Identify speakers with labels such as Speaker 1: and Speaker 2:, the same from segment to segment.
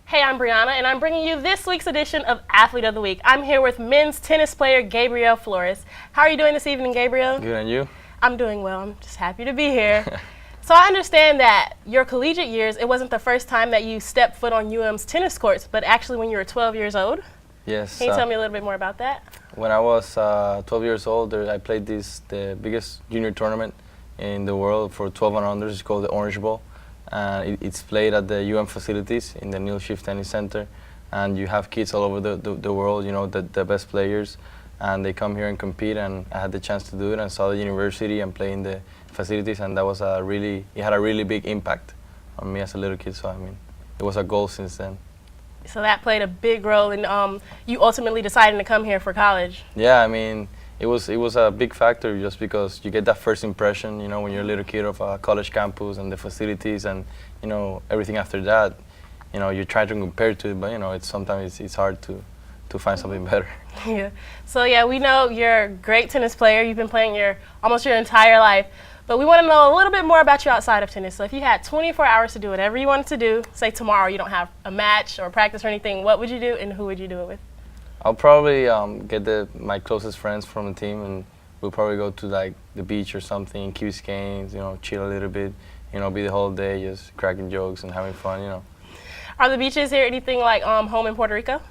Speaker 1: Hey, I'm Brianna, and I'm bringing you this week's edition of Athlete of the Week. I'm here with men's tennis player Gabriel Flores. How are you doing this evening, Gabriel?
Speaker 2: Good, and you?
Speaker 1: I'm doing well. I'm just happy to be here. So I understand that your collegiate years, it wasn't the first time that you stepped foot on UM's tennis courts, but actually when you were 12 years old.
Speaker 2: Yes.
Speaker 1: Can you tell me a little bit more about that?
Speaker 2: When I was 12 years old, I played the biggest junior tournament in the world for 12 and under. It's called the Orange Bowl. It's played at the UM facilities in the Neil Schiff Tennis Center. And you have kids all over the world, you know, the best players. And they come here and compete, and I had the chance to do it and saw the university and play in the facilities, and that was it had a really big impact on me as a little kid. So I mean, it was a goal since then.
Speaker 1: So that played a big role in you ultimately deciding to come here for college.
Speaker 2: Yeah, I mean, it was a big factor just because you get that first impression, you know, when you're a little kid of a college campus and the facilities and, you know, everything after that, you know, you try to compare to it, but, you know, sometimes it's hard to find something better.
Speaker 1: Yeah. So yeah, we know you're a great tennis player. You've been playing almost your entire life. But we want to know a little bit more about you outside of tennis. So if you had 24 hours to do whatever you wanted to do, say tomorrow you don't have a match or practice or anything, what would you do and who would you do it with?
Speaker 2: I'll probably get my closest friends from the team, and we'll probably go to like the beach or something, Key Biscayne, you know, chill a little bit, you know, be the whole day just cracking jokes and having fun, you know. Are
Speaker 1: the beaches here anything like home in Puerto Rico?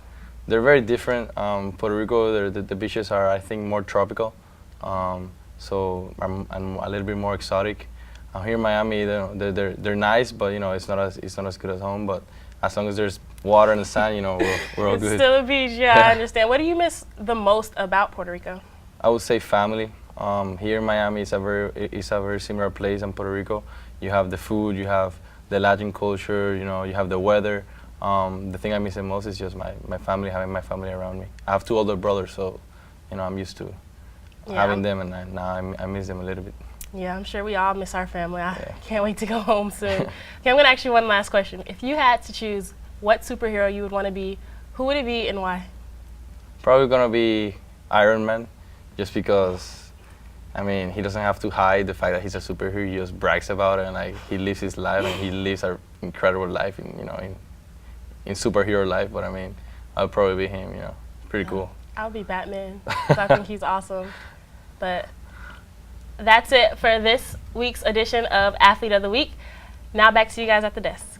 Speaker 2: They're very different. Puerto Rico, the beaches are, I think, more tropical. So I'm a little bit more exotic. Here in Miami, they're nice, but you know it's not as good as home. But as long as there's water and the sand, you know we're all good.
Speaker 1: It's still a beach, yeah. I understand. What do you miss the most about Puerto Rico?
Speaker 2: I would say family. Here in Miami, it's a very similar place in Puerto Rico. You have the food, you have the Latin culture, you know, you have the weather. The thing I miss the most is just my family, having my family around me. I have 2 older brothers, so you know I'm used to having them, and now I miss them a little bit.
Speaker 1: Yeah, I'm sure we all miss our family. I can't wait to go home soon. Okay, I'm going to ask you one last question. If you had to choose what superhero you would want to be, who would it be and why?
Speaker 2: Probably going to be Iron Man, just because, I mean, he doesn't have to hide the fact that he's a superhero. He just brags about it, and like he lives his life, and he lives an incredible life in superhero life. But I mean, I'll probably be him. You know, pretty cool.
Speaker 1: I'll be Batman. So I think he's awesome. But that's it for this week's edition of Athlete of the Week. Now back to you guys at the desk.